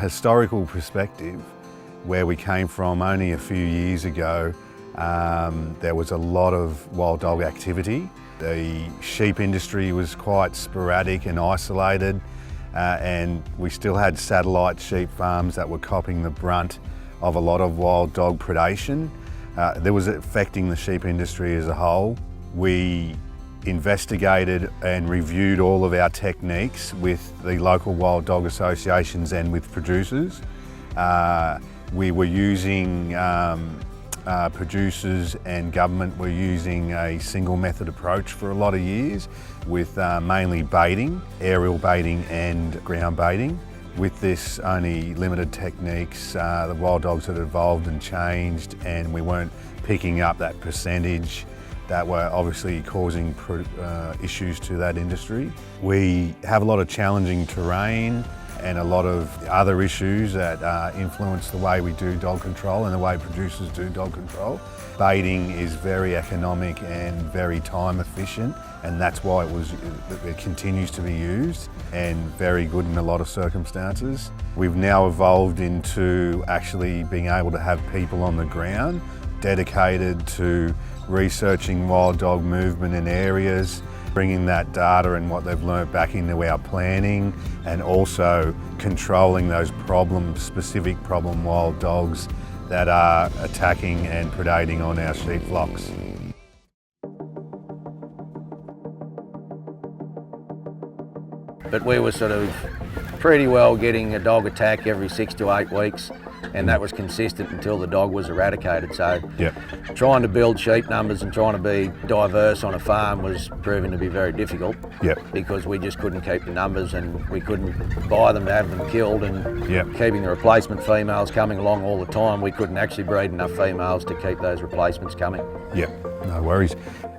historical perspective, where we came from only a few years ago, there was a lot of wild dog activity. The sheep industry was quite sporadic and isolated, and we still had satellite sheep farms that were copping the brunt of a lot of wild dog predation. That was affecting the sheep industry as a whole. We investigated and reviewed all of our techniques with the local wild dog associations and with producers. We were using, producers and government were using a single method approach for a lot of years with mainly baiting, aerial baiting and ground baiting. With this only limited techniques, the wild dogs had evolved and changed, and we weren't picking up that percentage that were obviously causing issues to that industry. We have a lot of challenging terrain and a lot of other issues that influence the way we do dog control and the way producers do dog control. Baiting is very economic and very time efficient, and that's why it continues to be used and very good in a lot of circumstances. We've now evolved into actually being able to have people on the ground dedicated to researching wild dog movement in areas, bringing that data and what they've learnt back into our planning, and also controlling those specific problem wild dogs that are attacking and predating on our sheep flocks. But we were sort of pretty well getting a dog attack every 6 to 8 weeks, and that was consistent until the dog was eradicated. So trying to build sheep numbers and trying to be diverse on a farm was proving to be very difficult because we just couldn't keep the numbers, and we couldn't buy them to have them killed, and keeping the replacement females coming along all the time, we couldn't actually breed enough females to keep those replacements coming. No worries.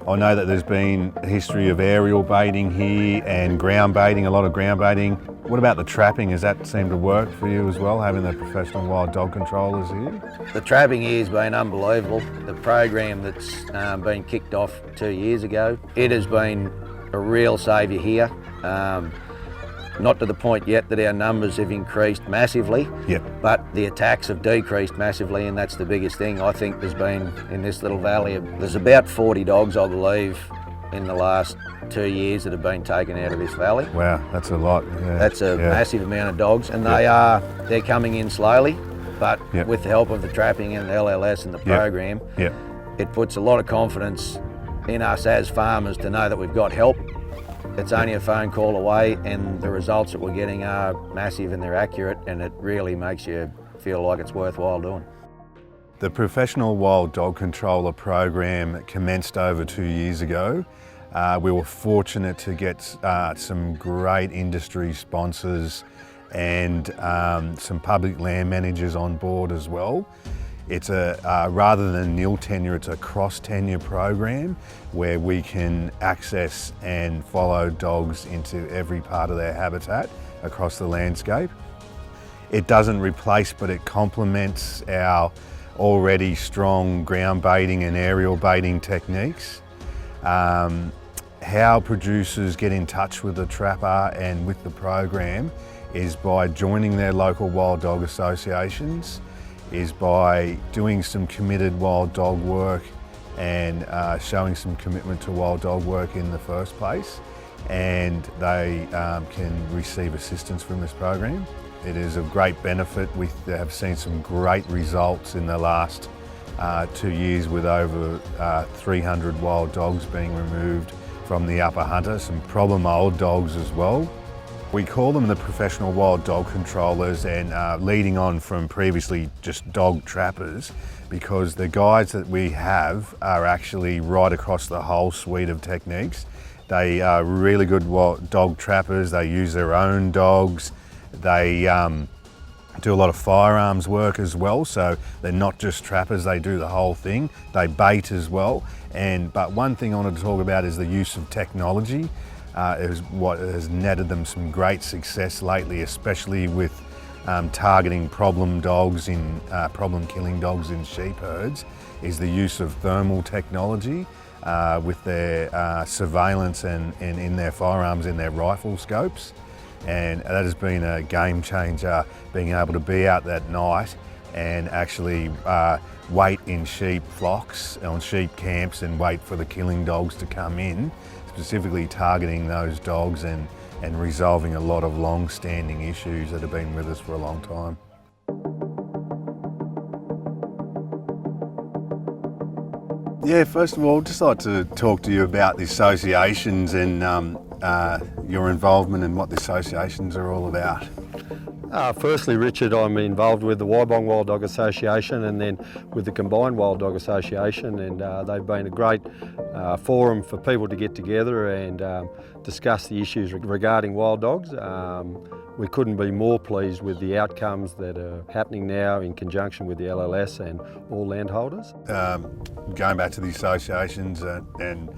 I know that there's been a history of aerial baiting here and ground baiting, a lot of ground baiting. What about the trapping? Has that seemed to work for you as well, having the professional wild dog controllers here? The trapping here has been unbelievable. The program that's been kicked off 2 years ago, it has been a real saviour here. Not to the point yet that our numbers have increased massively, but the attacks have decreased massively, and that's the biggest thing. I think there's been, in this little valley, there's about 40 dogs, I believe, in the last 2 years that have been taken out of this valley. Wow, that's a lot. That's a massive amount of dogs, and they're coming in slowly, but with the help of the trapping and the LLS and the program, it puts a lot of confidence in us as farmers to know that we've got help. It's only a phone call away, and the results that we're getting are massive and they're accurate, and it really makes you feel like it's worthwhile doing. The professional wild dog controller program commenced over 2 years ago. We were fortunate to get some great industry sponsors and some public land managers on board as well. It's rather than nil tenure, it's a cross tenure program where we can access and follow dogs into every part of their habitat across the landscape. It doesn't replace, but it complements our already strong ground baiting and aerial baiting techniques. How producers get in touch with the trapper and with the program is by joining their local wild dog associations, is by doing some committed wild dog work and showing some commitment to wild dog work in the first place, and they can receive assistance from this program. It is of great benefit. We have seen some great results in the last 2 years with over 300 wild dogs being removed from the upper hunter, some problem old dogs as well. We call them the professional wild dog controllers, and leading on from previously just dog trappers, because the guides that we have are actually right across the whole suite of techniques. They are really good dog trappers. They use their own dogs. They do a lot of firearms work as well, so they're not just trappers, they do the whole thing. They bait as well. But one thing I wanted to talk about is the use of technology. Is what has netted them some great success lately, especially with targeting problem dogs problem killing dogs in sheep herds, is the use of thermal technology with their surveillance and in their firearms, in their rifle scopes. and that has been a game changer, being able to be out that night and actually wait in sheep flocks, on sheep camps, and wait for the killing dogs to come in, specifically targeting those dogs and resolving a lot of long-standing issues that have been with us for a long time. Yeah, first of all, I'd just like to talk to you about the associations and your involvement and what the associations are all about. Firstly, Richard, I'm involved with the Waibong Wild Dog Association and then with the Combined Wild Dog Association, and they've been a great forum for people to get together and discuss the issues regarding wild dogs. We couldn't be more pleased with the outcomes that are happening now in conjunction with the LLS and all landholders. Going back to the associations and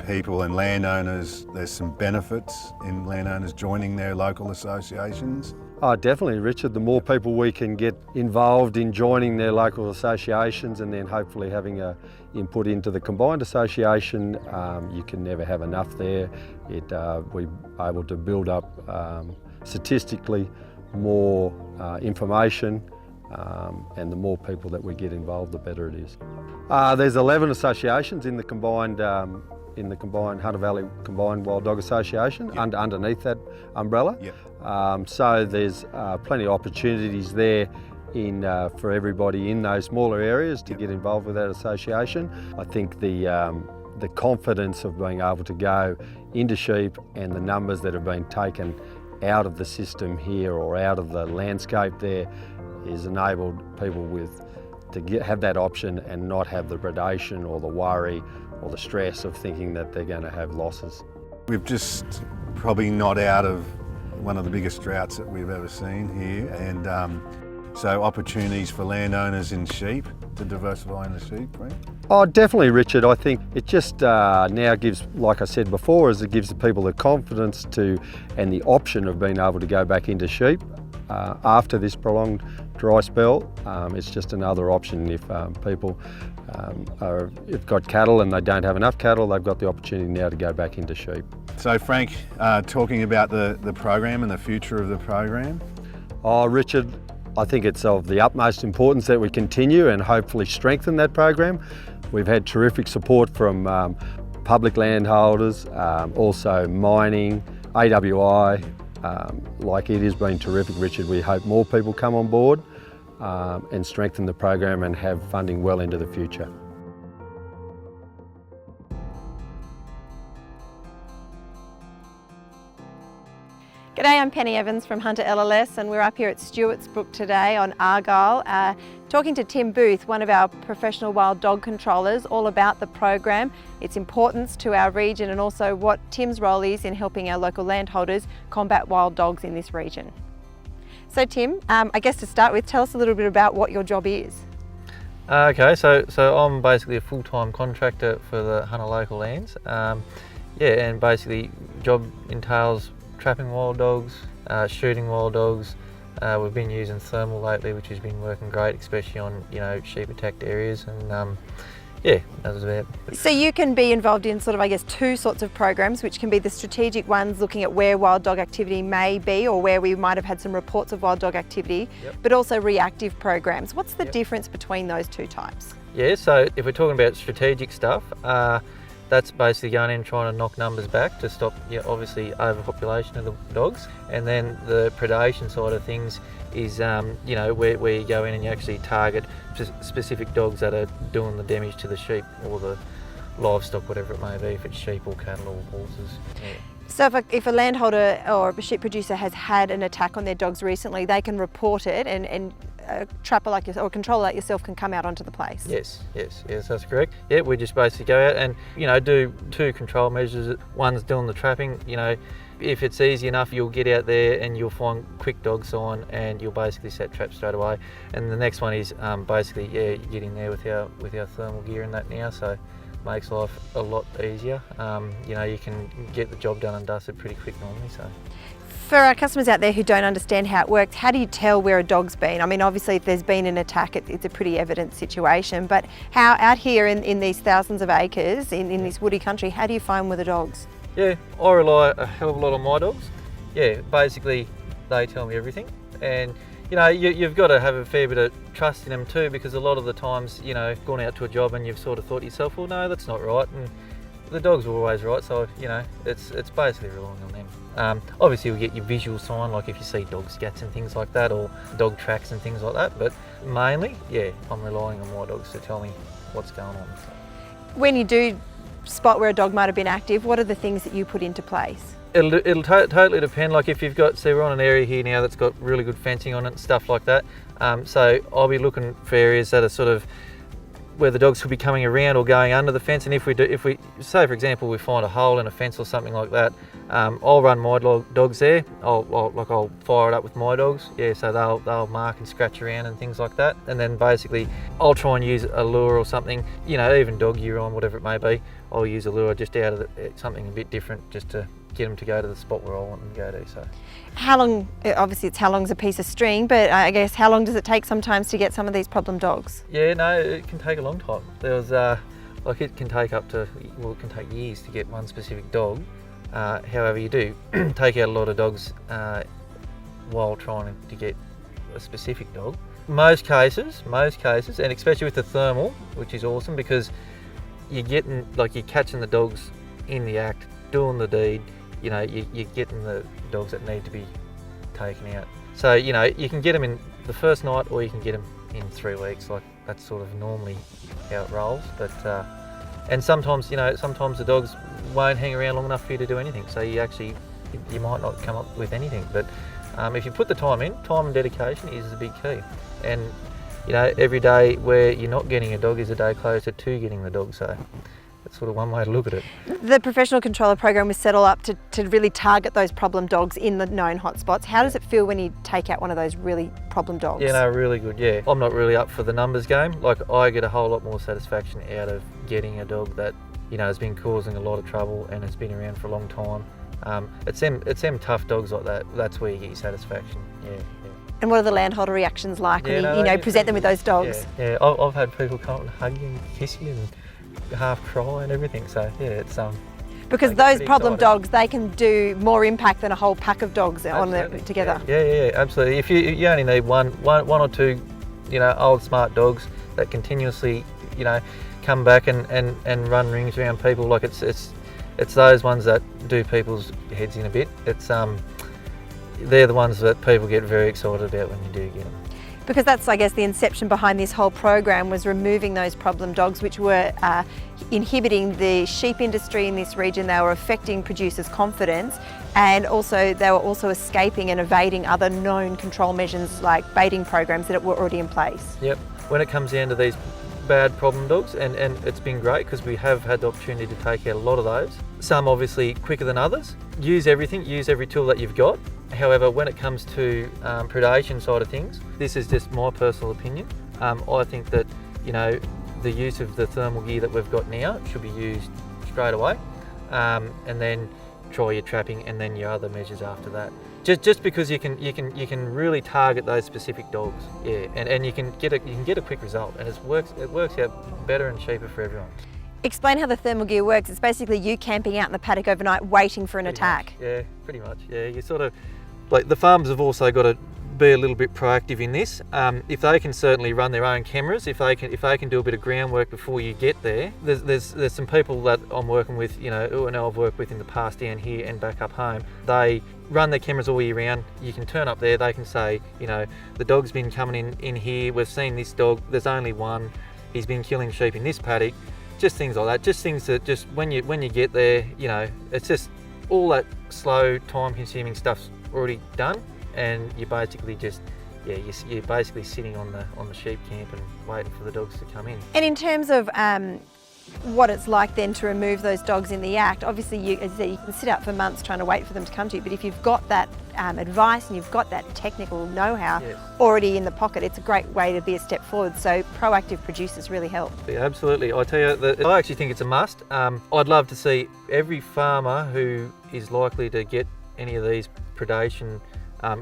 people and landowners, there's some benefits in landowners joining their local associations. Oh, definitely, Richard. The more people we can get involved in joining their local associations and then hopefully having a input into the combined association, you can never have enough there. We're able to build up statistically more information, and the more people that we get involved, the better it is. There's 11 associations in the combined Hunter Valley Combined Wild Dog Association. Yep. Underneath that umbrella. Yep. So there's plenty of opportunities there for everybody in those smaller areas to get involved with that association. I think the confidence of being able to go into sheep and the numbers that have been taken out of the system here or out of the landscape there has enabled people to have that option and not have the predation or the worry or the stress of thinking that they're going to have losses. We've just probably not out of one of the biggest droughts that we've ever seen here, and so opportunities for landowners in sheep to diversify in the sheep, right? Oh, definitely, Richard. I think it just now gives, like I said before, it gives the people the confidence and the option of being able to go back into sheep after this prolonged dry spell. It's just another option if people have got cattle and they don't have enough cattle, they've got the opportunity now to go back into sheep. So Frank, talking about the program and the future of the program. Oh, Richard, I think it's of the utmost importance that we continue and hopefully strengthen that program. We've had terrific support from public landholders, also mining, AWI. Like it has been terrific, Richard. We hope more people come on board and strengthen the program and have funding well into the future. G'day, I'm Penny Evans from Hunter LLS, and we're up here at Stewart's Brook today on Argyle, talking to Tim Booth, one of our professional wild dog controllers, all about the program, its importance to our region, and also what Tim's role is in helping our local landholders combat wild dogs in this region. So Tim, I guess to start with, tell us a little bit about what your job is. Okay, so I'm basically a full-time contractor for the Hunter local lands. And basically job entails trapping wild dogs, shooting wild dogs. We've been using thermal lately, which has been working great, especially on sheep attacked areas, and yeah, that was about it. So you can be involved in sort of, I guess, two sorts of programs, which can be the strategic ones looking at where wild dog activity may be or where we might have had some reports of wild dog activity, but also reactive programs. What's the difference between those two types? Yeah, so if we're talking about strategic stuff, that's basically going in trying to knock numbers back to stop, obviously, overpopulation of the dogs. And then the predation side of things is, where you go in and you actually target specific dogs that are doing the damage to the sheep or the livestock, whatever it may be, if it's sheep or cattle or horses. Yeah. So if a landholder or a sheep producer has had an attack on their dogs recently, they can report it, and a trapper like yourself or a controller like yourself can come out onto the place. Yes, that's correct. Yeah, we just basically go out and do two control measures. One's doing the trapping. If it's easy enough, you'll get out there and you'll find quick dog sign and you'll basically set traps straight away. And the next one is basically you get in there with our thermal gear and that now, so makes life a lot easier. You can get the job done and dusted pretty quick normally. So. For our customers out there who don't understand how it works, how do you tell where a dog's been? I mean, obviously if there's been an attack, it's a pretty evident situation, but how out here in these thousands of acres, in this woody country, how do you find where the dogs? Yeah, I rely a hell of a lot on my dogs. yeah, basically they tell me everything. And you know, you've got to have a fair bit of trust in them too, because a lot of the times, you know, gone out to a job and you've sort of thought to yourself, well, no, that's not right, and the dogs are always right. So you know, it's basically relying on them. Obviously, you'll get your visual sign, like if you see dog scats and things like that, or dog tracks and things like that. But mainly, yeah, I'm relying on my dogs to tell me what's going on. So. When you do spot where a dog might have been active, what are the things that you put into place? It'll totally depend. Like if you've got, see, we're on an area here now that's got really good fencing on it and stuff like that. So I'll be looking for areas that are sort of where the dogs could be coming around or going under the fence. And if we say, for example, we find a hole in a fence or something like that, I'll run my dogs there. I'll fire it up with my dogs. Yeah, so they'll mark and scratch around and things like that. And then basically I'll try and use a lure or something, you know, even dog ear on, whatever it may be. I'll use a lure just out of something a bit different, just to get them to go to the spot where I want them to go to. So, how long? Obviously, it's how long's a piece of string, but I guess how long does it take sometimes to get some of these problem dogs? Yeah, no, it can take a long time. There was like it can take it can take years to get one specific dog. However, you do take out a lot of dogs while trying to get a specific dog. Most cases, and especially with the thermal, which is awesome because you're catching the dogs in the act, doing the deed. You know, you're getting the dogs that need to be taken out. So, you know, you can get them in the first night or you can get them in 3 weeks. Like, that's sort of normally how it rolls. But, and sometimes, you know, the dogs won't hang around long enough for you to do anything. So you might not come up with anything. But if you put the time in, time and dedication is the big key. And, you know, every day where you're not getting a dog is a day closer to getting the dog. So that's sort of one way to look at it. The professional controller program was set all up to really target those problem dogs in the known hotspots. How does it feel when you take out one of those really problem dogs? Yeah, no, really good, yeah. I'm not really up for the numbers game. Like, I get a whole lot more satisfaction out of getting a dog that, you know, has been causing a lot of trouble and has been around for a long time. It's them tough dogs like that, that's where you get your satisfaction, yeah. And what are the landholder reactions like when you present them with those dogs? Yeah, I've had people come up and hug you and kiss you and half cry and everything, so yeah, it's because those problem dogs, they can do more impact than a whole pack of dogs together. Yeah, absolutely. If you only need one or two, you know, old smart dogs that continuously, you know, come back and run rings around people, like it's those ones that do people's heads in a bit. They're the ones that people get very excited about when you do get them. Because that's, I guess, the inception behind this whole program, was removing those problem dogs which were inhibiting the sheep industry in this region. They were affecting producers' confidence, and also they were also escaping and evading other known control measures like baiting programs that were already in place. Yep. When it comes down to these bad problem dogs, and it's been great because we have had the opportunity to take out a lot of those. Some obviously quicker than others. Use every tool that you've got. However, when it comes to predation side of things, this is just my personal opinion. I think that, you know, the use of the thermal gear that we've got now should be used straight away, and then try your trapping and then your other measures after that. Just because you can really target those specific dogs, yeah, and you can get a quick result, and it works out better and cheaper for everyone. Explain how the thermal gear works. It's basically you camping out in the paddock overnight waiting for an attack. Yeah, pretty much. Yeah, you sort of, like, the farmers have also got to be a little bit proactive in this. If they can certainly run their own cameras, if they can do a bit of groundwork before you get there. There's some people that I'm working with, you know, who I know I've worked with in the past down here and back up home. They run their cameras all year round. You can turn up there, they can say, you know, the dog's been coming in here, we've seen this dog, there's only one, he's been killing sheep in this paddock. Just things like that, just things that just when you get there, you know, it's just all that slow, time-consuming stuff's already done, and you basically just, yeah, you're basically sitting on the sheep camp and waiting for the dogs to come in. And in terms of what it's like then to remove those dogs in the act, obviously as you say, you can sit out for months trying to wait for them to come to you, but if you've got that advice and you've got that technical know-how already in the pocket, it's a great way to be a step forward. So proactive producers really help. Yeah, absolutely. I tell you, I actually think it's a must. I'd love to see every farmer who is likely to get any of these predation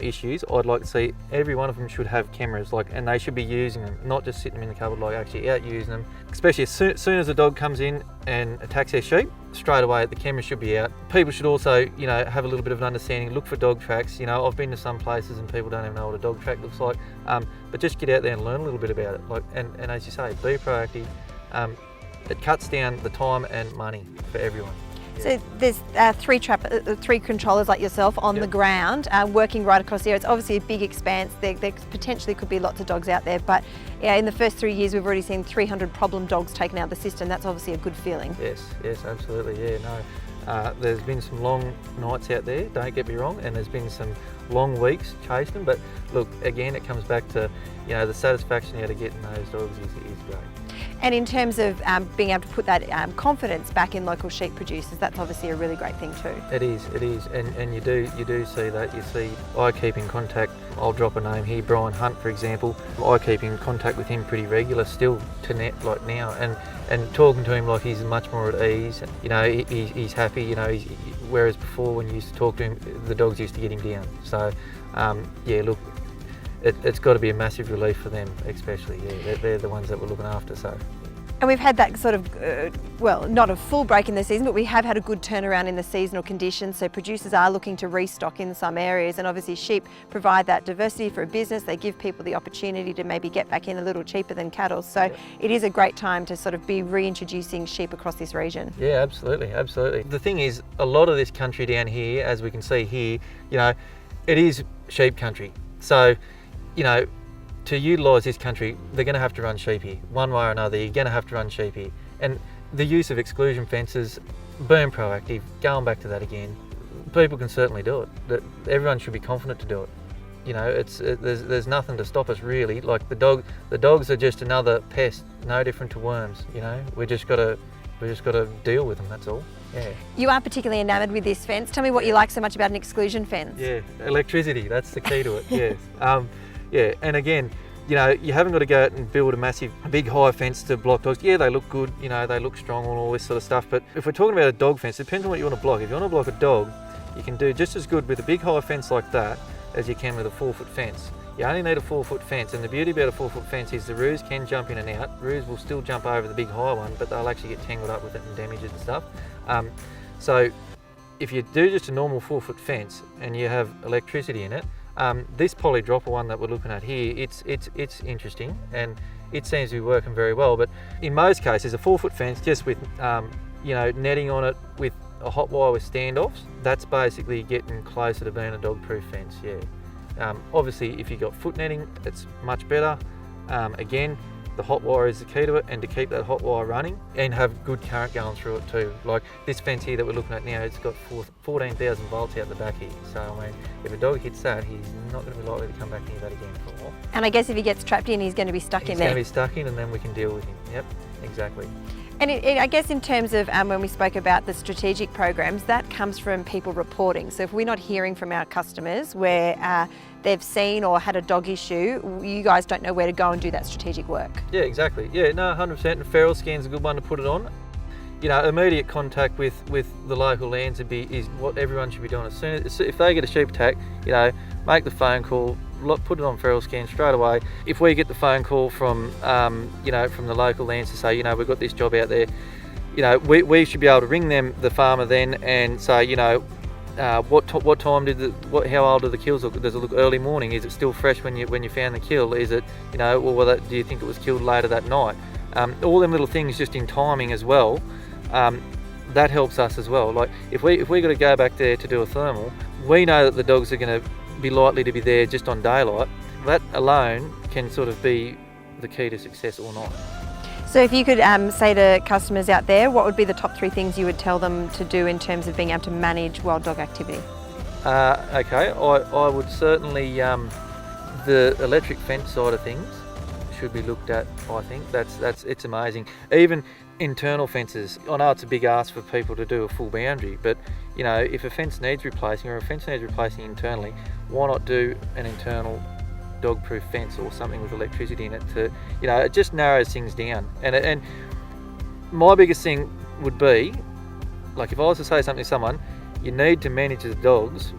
issues, I'd like to see every one of them should have cameras, and they should be using them, not just sitting them in the cupboard, actually out using them. Especially as soon as a dog comes in and attacks their sheep, straight away the camera should be out. People should also, have a little bit of an understanding, look for dog tracks. I've been to some places and people don't even know what a dog track looks like, but just get out there and learn a little bit about it. And as you say, be proactive. It cuts down the time and money for everyone. So there's three controllers like yourself on the ground, working right across the area. It's obviously a big expanse. There potentially could be lots of dogs out there, but in the first 3 years we've already seen 300 problem dogs taken out of the system. That's obviously a good feeling. Yes, absolutely. There's been some long nights out there, don't get me wrong, and there's been some long weeks chasing them, but look, again, it comes back to the satisfaction out of getting those dogs is great. And in terms of being able to put that confidence back in local sheep producers, that's obviously a really great thing too. It is, and you do see that. You see, I keep in contact. I'll drop a name here, Brian Hunt, for example. I keep in contact with him pretty regular still to now, and talking to him he's much more at ease. He's happy. Whereas before when you used to talk to him, the dogs used to get him down. So, look. It's got to be a massive relief for them, especially. They're the ones that we're looking after. So, and we've had that sort of, not a full break in the season, but we have had a good turnaround in the seasonal conditions. So producers are looking to restock in some areas, and obviously sheep provide that diversity for a business. They give people the opportunity to maybe get back in a little cheaper than cattle. So it is a great time to sort of be reintroducing sheep across this region. Yeah, absolutely. The thing is, a lot of this country down here, as we can see here, it is sheep country. So, to utilise this country, they're going to have to run sheep here. One way or another, you're going to have to run sheep here. And the use of exclusion fences, being proactive, going back to that again, people can certainly do it. Everyone should be confident to do it. There's nothing to stop us really. The dogs are just another pest, no different to worms. We just got to deal with them. That's all. Yeah. You are particularly enamoured with this fence. Tell me what you like so much about an exclusion fence. Yeah, electricity. That's the key to it. Yes. And again, you haven't got to go out and build a big high fence to block dogs. Yeah, they look good, they look strong and all this sort of stuff. But if we're talking about a dog fence, it depends on what you want to block. If you want to block a dog, you can do just as good with a big high fence like that as you can with a 4-foot fence. You only need a 4-foot fence, and the beauty about a 4-foot fence is the roos can jump in and out. Roos will still jump over the big high one, but they'll actually get tangled up with it and damage it and stuff. So if you do just a normal 4-foot fence and you have electricity in it, this polydropper one that we're looking at here, it's interesting and it seems to be working very well. But in most cases, a 4-foot fence just with netting on it with a hot wire with standoffs, that's basically getting closer to being a dog-proof fence. Obviously, if you've got foot netting, it's much better. Again, the hot wire is the key to it, and to keep that hot wire running and have good current going through it too. Like this fence here that we're looking at now, it's got 14,000 volts out the back here. So I mean, if a dog hits that, he's not going to be likely to come back near that again for a while. And I guess if he gets trapped in, he's going to be stuck in there. He's going to be stuck in, and then we can deal with him. Yep, exactly. And I guess in terms of when we spoke about the strategic programs, that comes from people reporting. So if we're not hearing from our customers where they've seen or had a dog issue, you guys don't know where to go and do that strategic work. Yeah, exactly. Yeah, no, 100%. And FeralScan's a good one to put it on. Immediate contact with the local lands is what everyone should be doing. As soon as if they get a sheep attack, make the phone call, put it on FeralScan straight away. If we get the phone call from from the local lands to say, we've got this job out there, we should be able to ring them, the farmer, then and say, what time how old are the kills look? Does it look early morning? Is it still fresh when you found the kill? Is it do you think it was killed later that night? All them little things just in timing as well. That helps us as well. Like if we got to go back there to do a thermal, we know that the dogs are going to be likely to be there just on daylight. That alone can sort of be the key to success or not. So if you could say to customers out there, what would be the top 3 things you would tell them to do in terms of being able to manage wild dog activity? Okay, I would certainly, the electric fence side of things should be looked at. I think it's amazing. Even internal fences, I know it's a big ask for people to do a full boundary, but if a fence needs replacing or a fence needs replacing internally, why not do an internal dog-proof fence or something with electricity in it to, it just narrows things down. And my biggest thing would be, like if I was to say something to someone, you need to manage the dogs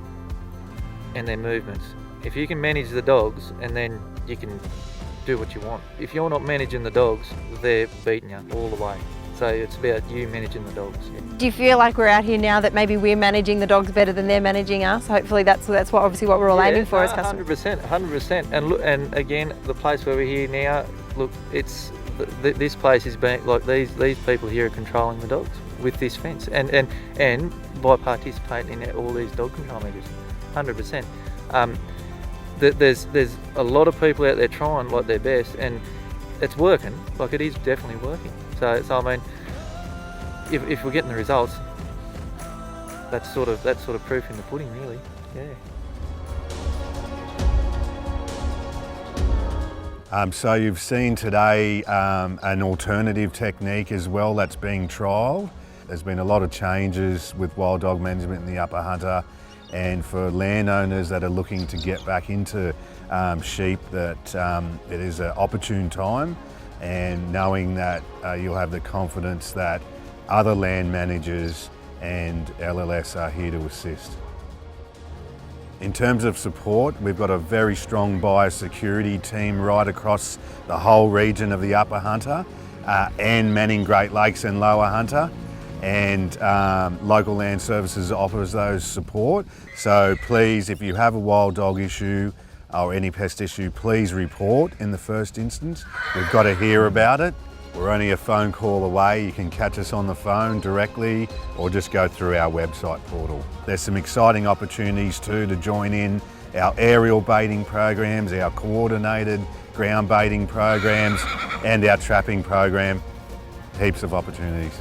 and their movements. If you can manage the dogs, and then you can do what you want. If you're not managing the dogs, they're beating you all the way. So it's about you managing the dogs. Yeah. Do you feel like we're out here now that maybe we're managing the dogs better than they're managing us? Hopefully that's what obviously what we're all aiming for as customers. 100%. And look, and again, the place where we're here now, look, it's this place is being like these people here are controlling the dogs with this fence, and by participating in all these dog control measures, 100%. There's a lot of people out there trying like their best, and it's working. Like, it is definitely working. So I mean, if we're getting the results, that's sort of proof in the pudding, really. Yeah. So you've seen today an alternative technique as well that's being trialled. There's been a lot of changes with wild dog management in the Upper Hunter, and for landowners that are looking to get back into sheep, that it is an opportune time, and knowing that you'll have the confidence that other land managers and LLS are here to assist. In terms of support, we've got a very strong biosecurity team right across the whole region of the Upper Hunter and manning Great Lakes and Lower Hunter, and Local Land Services offers those support. So please, if you have a wild dog issue or any pest issue, please report in the first instance. We've got to hear about it. We're only a phone call away. You can catch us on the phone directly or just go through our website portal. There's some exciting opportunities too to join in our aerial baiting programs, our coordinated ground baiting programs, and our trapping program. Heaps of opportunities.